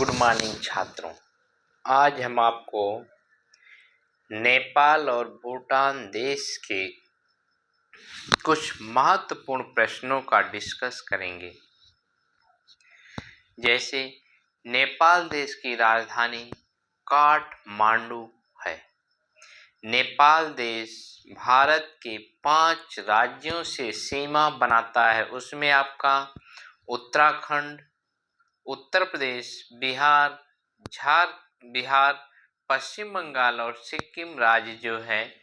Good morning छात्रों। आज हम आपको नेपाल और भूटान देश के कुछ महत्वपूर्ण प्रश्नों का डिस्कस करेंगे। जैसे नेपाल देश की राजधानी काठमांडू है। नेपाल देश भारत के 5 राज्यों से सीमा बनाता है। उसमें आपका उत्तराखंड, उत्तर प्रदेश, बिहार, पश्चिम बंगाल और सिक्किम राज्य जो है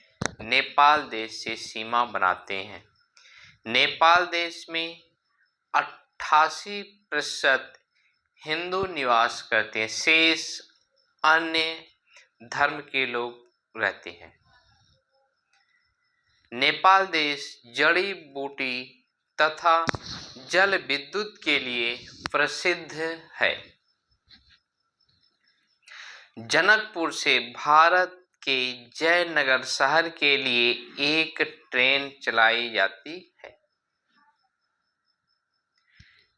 नेपाल देश से सीमा बनाते हैं। नेपाल देश में 88% हिंदू निवास करते हैं, शेष अन्य धर्म के लोग रहते हैं। नेपाल देश जड़ी बूटी तथा जल विद्युत के लिए प्रसिद्ध है। जनकपुर से भारत के जयनगर शहर के लिए एक ट्रेन चलाई जाती है।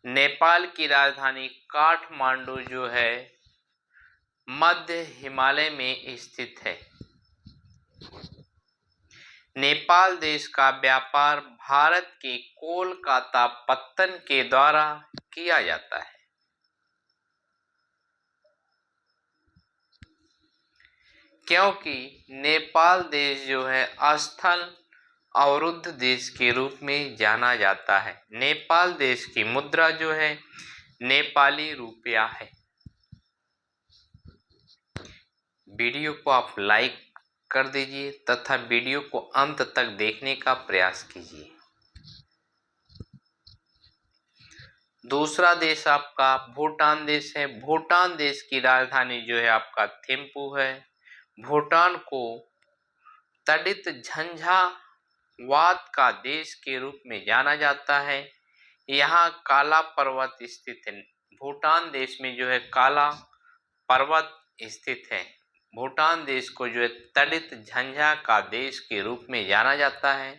नेपाल की राजधानी काठमांडू जो है मध्य हिमालय में स्थित है। नेपाल देश का व्यापार भारत के कोलकाता पत्तन के द्वारा किया जाता है। क्योंकि नेपाल देश जो है स्थल अवरुद्ध देश के रूप में जाना जाता है। नेपाल देश की मुद्रा जो है नेपाली रुपया है। वीडियो को आप लाइक कर दीजिए तथा वीडियो को अंत तक देखने का प्रयास कीजिए। दूसरा देश आपका भूटान देश है। भूटान देश की राजधानी जो है आपका थिम्पू है। भूटान को तड़ित झंझावात का देश के रूप में जाना जाता है। यहाँ काला पर्वत स्थित है। भूटान देश में जो है काला पर्वत स्थित है। भूटान देश को जो है तड़ित झंझा का देश के रूप में जाना जाता है।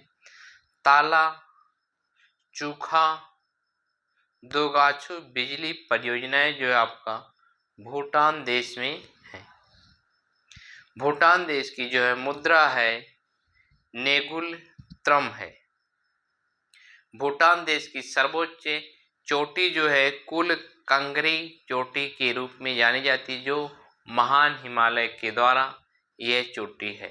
ताला चूखा दोगाछू बिजली परियोजनाएं जो है आपका भूटान देश में है। भूटान देश की जो है मुद्रा है नेगुल त्रम है। भूटान देश की सर्वोच्च चोटी जो है कुल कंगरी चोटी के रूप में जानी जाती है, जो महान हिमालय के द्वारा यह चोटी है।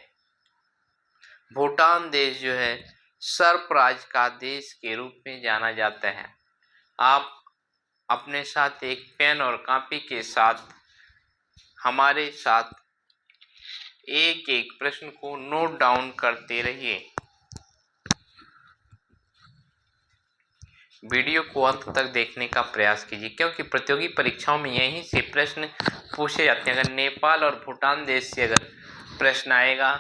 भूटान देश जो है सर्पराज का देश के रूप में जाना जाता है। आप अपने साथ एक पेन और कॉपी के साथ हमारे साथ एक एक प्रश्न को नोट डाउन करते रहिए। वीडियो को अंत तक देखने का प्रयास कीजिए, क्योंकि प्रतियोगी परीक्षाओं में यहीं से प्रश्न पूछे जाते हैं। अगर नेपाल और भूटान देश से अगर प्रश्न आएगा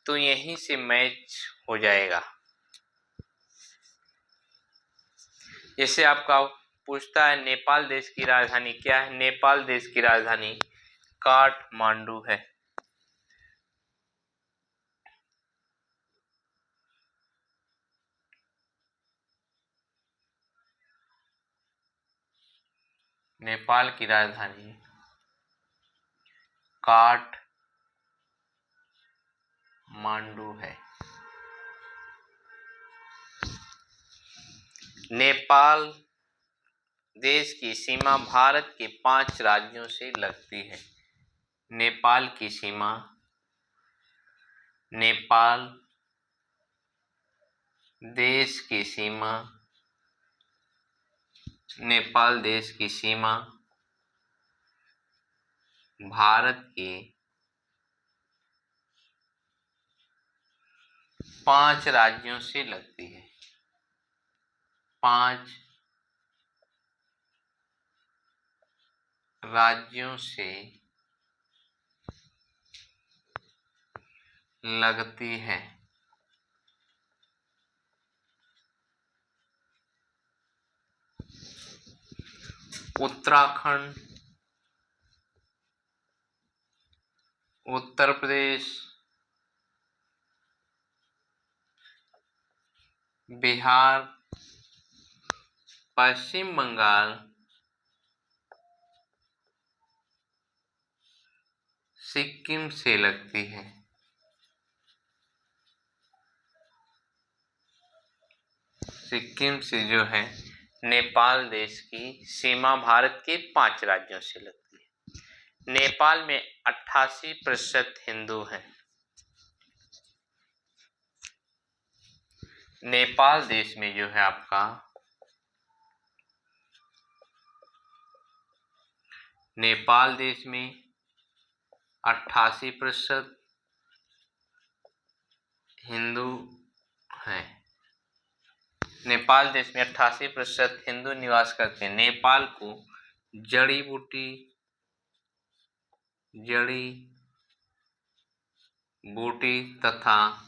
तो यहीं से मैच हो जाएगा। जैसे आपका पूछता है नेपाल देश की राजधानी क्या है। नेपाल देश की राजधानी काठमांडू है। नेपाल की राजधानी काठमांडू है। नेपाल देश की सीमा भारत के 5 राज्यों से लगती है। नेपाल की सीमा नेपाल देश की सीमा नेपाल देश की सीमा भारत के 5 राज्यों से लगती है। 5 राज्यों से लगती है। उत्तराखंड, उत्तर प्रदेश, बिहार, पश्चिम बंगाल, सिक्किम से लगती है। सिक्किम से जो है नेपाल देश की सीमा भारत के 5 राज्यों से लगती है। नेपाल में 88% हिंदू हैं। नेपाल देश में जो है आपका नेपाल देश में 88% हिंदू हैं। नेपाल देश में 88% हिंदू निवास करते हैं। नेपाल को जड़ी बूटी तथा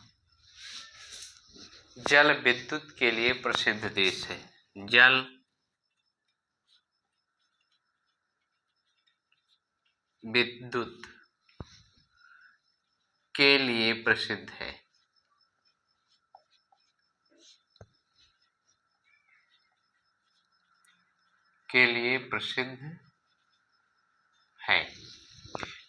जल विद्युत के लिए प्रसिद्ध देश है। जल विद्युत के लिए प्रसिद्ध है।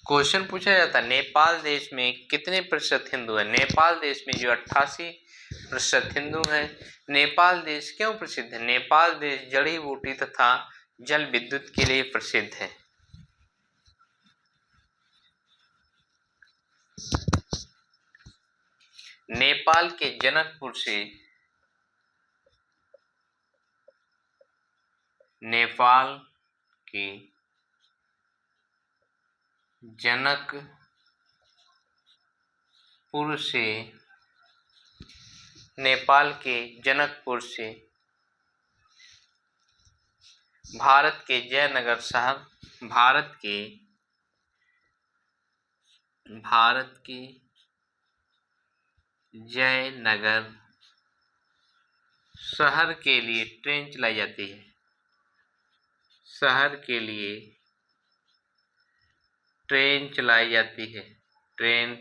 क्वेश्चन पूछा जाता है नेपाल देश में कितने प्रतिशत हिंदू है। नेपाल देश में जो 88% हिंदू हैं। नेपाल देश क्यों प्रसिद्ध है? नेपाल देश जड़ी बूटी तथा जल विद्युत के लिए प्रसिद्ध है। नेपाल के जनकपुर से भारत के जयनगर शहर के लिए ट्रेन चलाई जाती है। ट्रेन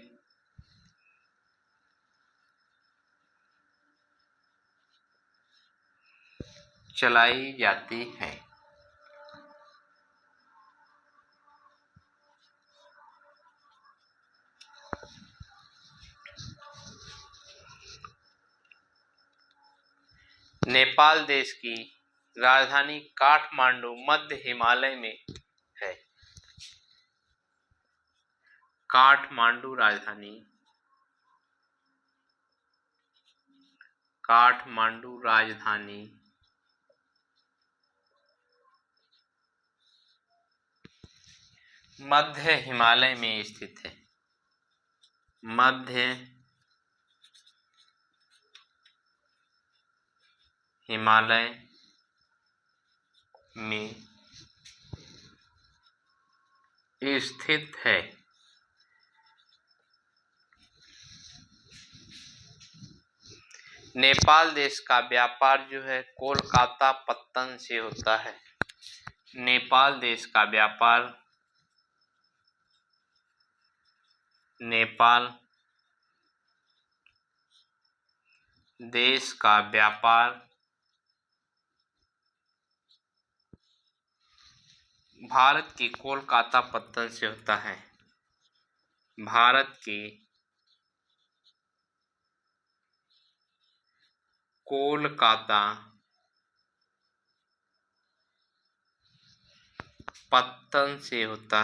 चलाई जाती है। नेपाल देश की राजधानी काठमांडू मध्य हिमालय में है। काठमांडू राजधानी मध्य हिमालय में स्थित है। मध्य हिमालय में स्थित है। नेपाल देश का व्यापार जो है कोलकाता पत्तन से होता है। नेपाल देश का व्यापार भारत की कोलकाता पत्तन से होता है। भारत की कोलकाता पत्तन से होता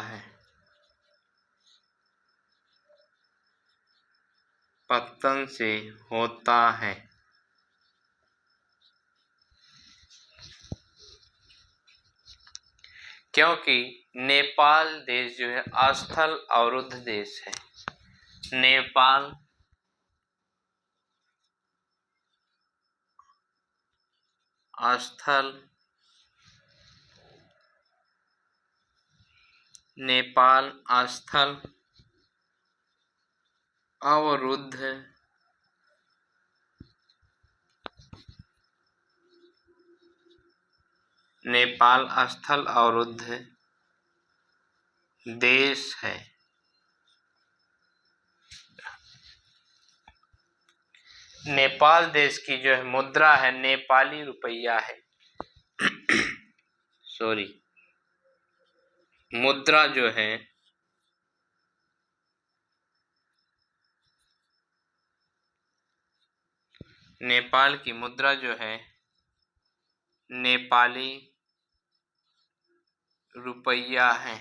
है। क्योंकि नेपाल देश जो है अस्थल अवरुद्ध देश है। नेपाल अस्थल अवरुद्ध देश है। नेपाल देश की जो है मुद्रा है नेपाली रुपया है। मुद्रा जो है नेपाल की मुद्रा जो है नेपाली रुपया है।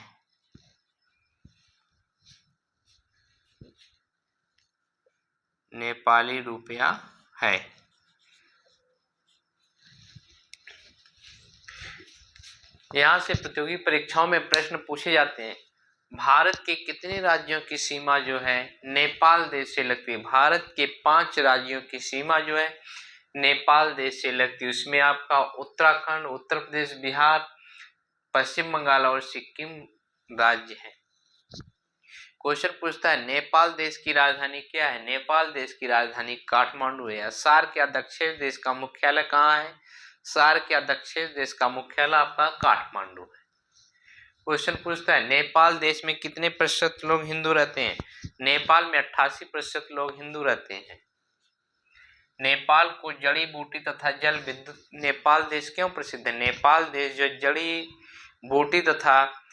नेपाली रुपया है। यहाँ से प्रतियोगी परीक्षाओं में प्रश्न पूछे जाते हैं। भारत के कितने राज्यों की सीमा जो है नेपाल देश से लगती है? भारत के 5 राज्यों की सीमा जो है नेपाल देश से लगती है। उसमें आपका उत्तराखंड, उत्तर प्रदेश, बिहार, पश्चिम बंगाल और सिक्किम राज्य है। क्वेश्चन पूछता है नेपाल देश की राजधानी क्या है? नेपाल देश की राजधानी काठमांडू है। सार्क या दक्षिण देश का मुख्यालय कहाँ है? सार्क या दक्षिण देश का मुख्यालय आपका काठमांडू है। क्वेश्चन पूछता है नेपाल देश में कितने प्रतिशत लोग हिंदू रहते हैं? नेपाल में 88% लोग हिंदू रहते हैं। नेपाल को जड़ी बूटी तथा जल विद्युत, नेपाल देश क्यों प्रसिद्ध है? नेपाल देश जो जड़ी बूटी तथा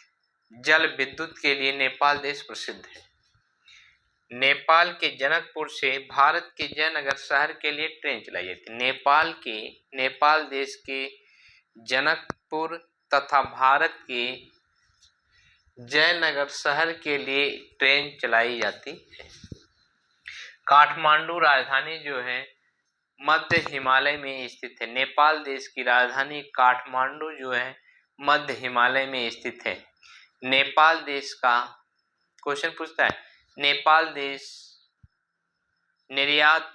जल विद्युत के लिए नेपाल देश प्रसिद्ध है। नेपाल के जनकपुर से भारत के जयनगर शहर के लिए ट्रेन चलाई जाती है। नेपाल देश के जनकपुर तथा भारत के जयनगर शहर के लिए ट्रेन चलाई जाती है। काठमांडू राजधानी जो है मध्य हिमालय में स्थित है। नेपाल देश की राजधानी काठमांडू जो है मध्य हिमालय में स्थित है। नेपाल देश का क्वेश्चन पूछता है नेपाल देश निर्यात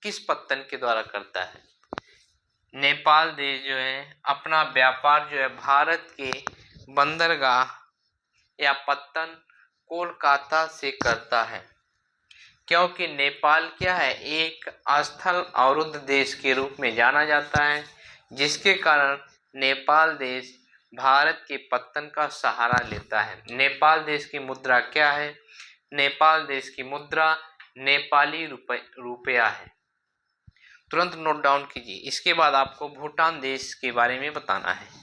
किस पत्तन के द्वारा करता है? नेपाल देश जो है अपना व्यापार जो है भारत के बंदरगाह या पत्तन कोलकाता से करता है। क्योंकि नेपाल क्या है, एक स्थल अवरुद्ध देश के रूप में जाना जाता है, जिसके कारण नेपाल देश भारत के पत्तन का सहारा लेता है। नेपाल देश की मुद्रा क्या है? नेपाल देश की मुद्रा नेपाली रुपया है। तुरंत नोट डाउन कीजिए। इसके बाद आपको भूटान देश के बारे में बताना है।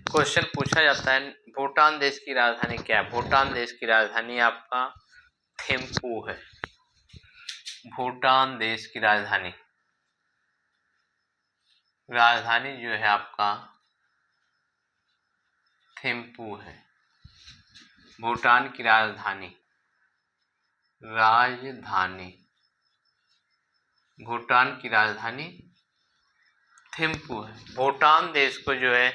क्वेश्चन पूछा जाता है भूटान देश की राजधानी क्या है? भूटान देश की राजधानी आपका थिम्पू है। भूटान देश की राजधानी जो है आपका थिम्पू है। भूटान की राजधानी भूटान की राजधानी थिम्पू है। भूटान देश को जो है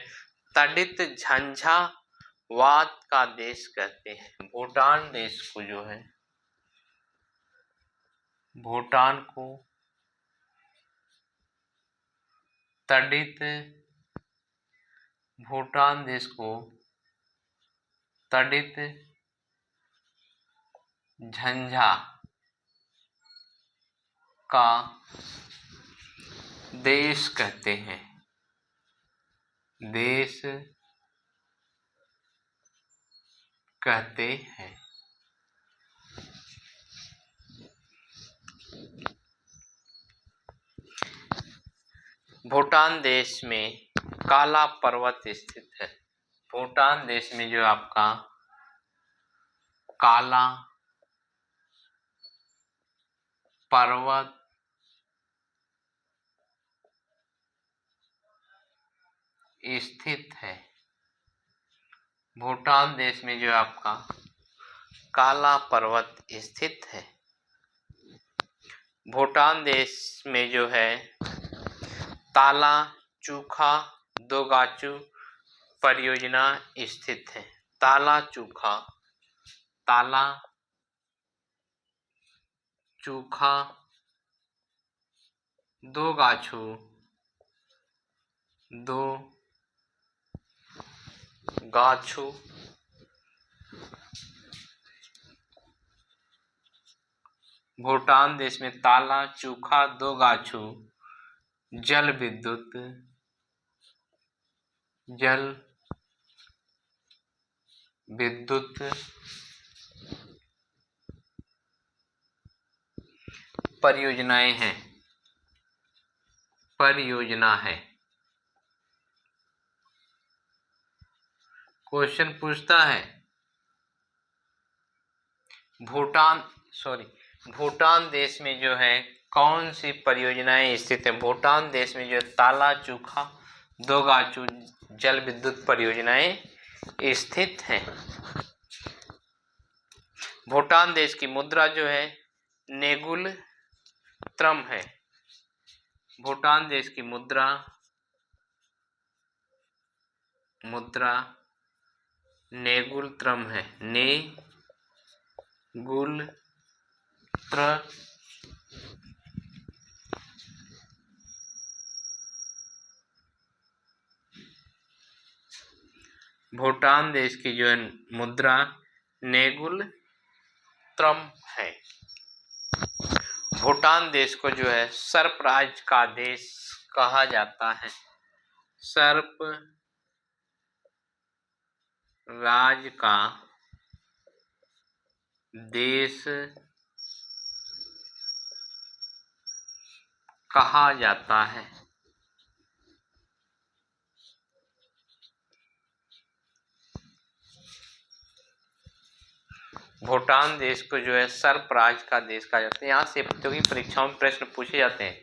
तड़ित झंझावात का देश कहते हैं। भूटान देश को जो है भूटान को भूटान देश को तड़ित झंझा का देश कहते हैं। भूटान देश में काला पर्वत स्थित है। भूटान देश में जो आपका काला पर्वत स्थित है। भूटान देश में जो है आपका काला पर्वत स्थित है। भूटान देश में जो है ताला चूखा दोगाचू परियोजना स्थित है। ताला चूखा दो गाछू भूटान देश में ताला चूखा दो गाछू जल विद्युत परियोजना है। क्वेश्चन पूछता है भूटान देश में जो है कौन सी परियोजनाएं स्थित है। भूटान देश में जो ताला चूखा दो गाछू जल विद्युत परियोजनाएं स्थित हैं। भूटान देश की मुद्रा जो है नेगुल त्रम है। भूटान देश की मुद्रा नेगुल त्रम है। भूटान देश की जो है मुद्रा नेगुल त्रम है। भूटान देश को जो है सर्प राज का देश कहा जाता है। सर्प राज का देश कहा जाता है। भूटान देश को जो है सर्प राज का देश कहा जाता है। यहाँ से प्रतियोगी परीक्षाओं में प्रश्न पूछे जाते हैं,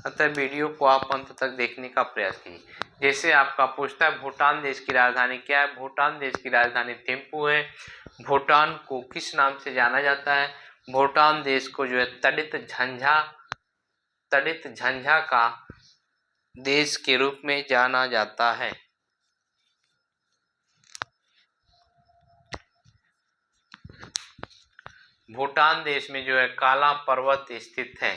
अतः वीडियो को आप अंत तक देखने का प्रयास कीजिए। जैसे आपका पूछता है भूटान देश की राजधानी क्या है। भूटान देश की राजधानी थिम्पू है। भूटान को किस नाम से जाना जाता है। भूटान देश को जो है तड़ित झंझा का देश के रूप में जाना जाता है। भूटान देश में जो है काला पर्वत स्थित है।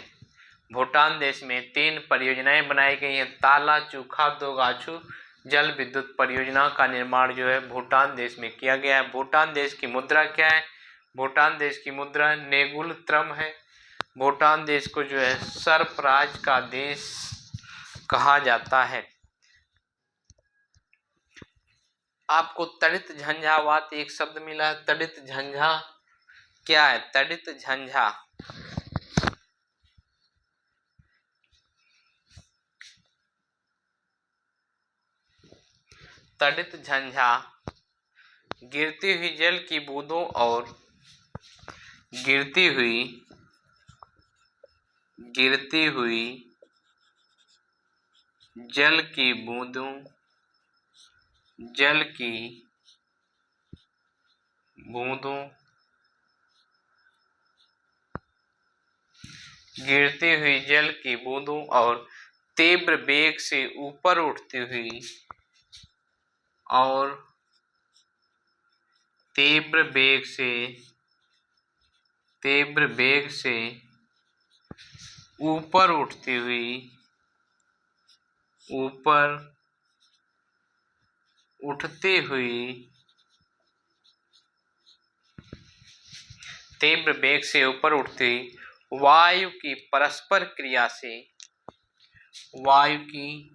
भूटान देश में 3 परियोजनाएं बनाई गई हैं। ताला चूखा दो गाछू जल विद्युत परियोजना का निर्माण जो है भूटान देश में किया गया है। भूटान देश की मुद्रा क्या है। भूटान देश की मुद्रा नेगुल त्रम है। भूटान देश को जो है सर्प राज का देश कहा जाता है। आपको तड़ित झंझावात एक शब्द मिला है। तड़ित झंझा क्या है। तड़ित झंझा गिरती हुई जल की बूंदों और गिरती हुई जल की बूंदों गिरती हुई जल की बूंदों और तीव्र वेग से ऊपर उठती हुई तीव्र वेग से ऊपर उठती हुई तीव्र वेग से ऊपर उठती वायु की परस्पर क्रिया से वायु की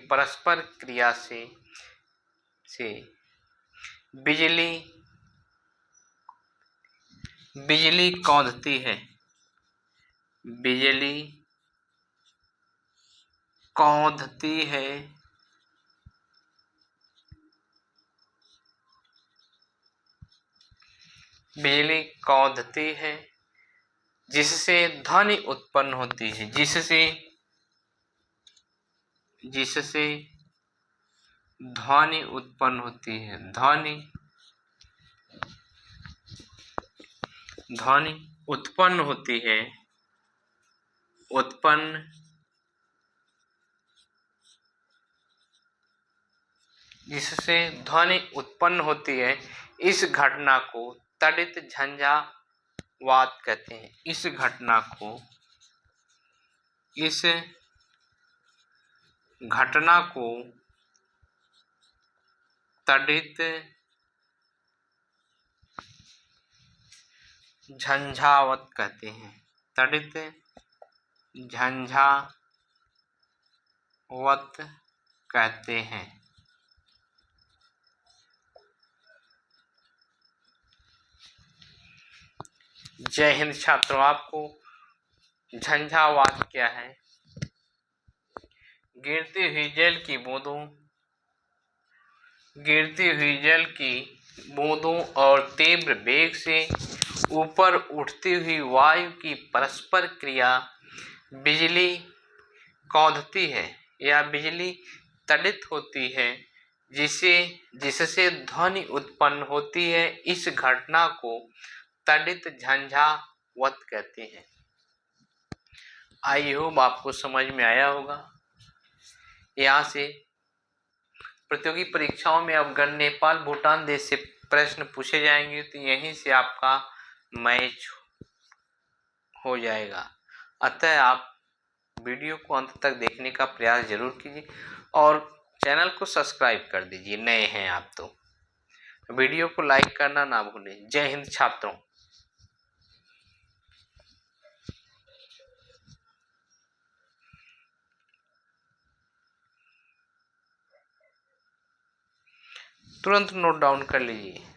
परस्पर क्रिया से बिजली कौंधती है। बिजली कौंधती है जिससे ध्वनि उत्पन्न होती है, जिससे ध्वनि उत्पन्न होती है। ध्वनि उत्पन्न होती है, जिससे ध्वनि उत्पन्न होती है। इस घटना को तड़ित झंझावात कहते हैं। इस घटना को तड़ित झंझावात कहते हैं। तड़ित झंझावात कहते हैं। जय हिंद छात्रों। आपको झंझावात क्या है? गिरती हुई जल की बूंदों और तीव्र वेग से ऊपर उठती हुई वायु की परस्पर क्रिया बिजली कौंधती है या बिजली तड़ित होती है, जिससे ध्वनि उत्पन्न होती है। इस घटना को तड़ित झंझावात कहते हैं। आई होप आपको समझ में आया होगा। यहाँ से प्रतियोगी परीक्षाओं में अब अगर नेपाल भूटान देश से प्रश्न पूछे जाएंगे तो यहीं से आपका मैच हो जाएगा। अतः आप वीडियो को अंत तक देखने का प्रयास जरूर कीजिए और चैनल को सब्सक्राइब कर दीजिए, नए हैं आप तो। वीडियो को लाइक करना ना भूलें। जय हिंद छात्रों। तुरंत नोट डाउन कर लीजिए।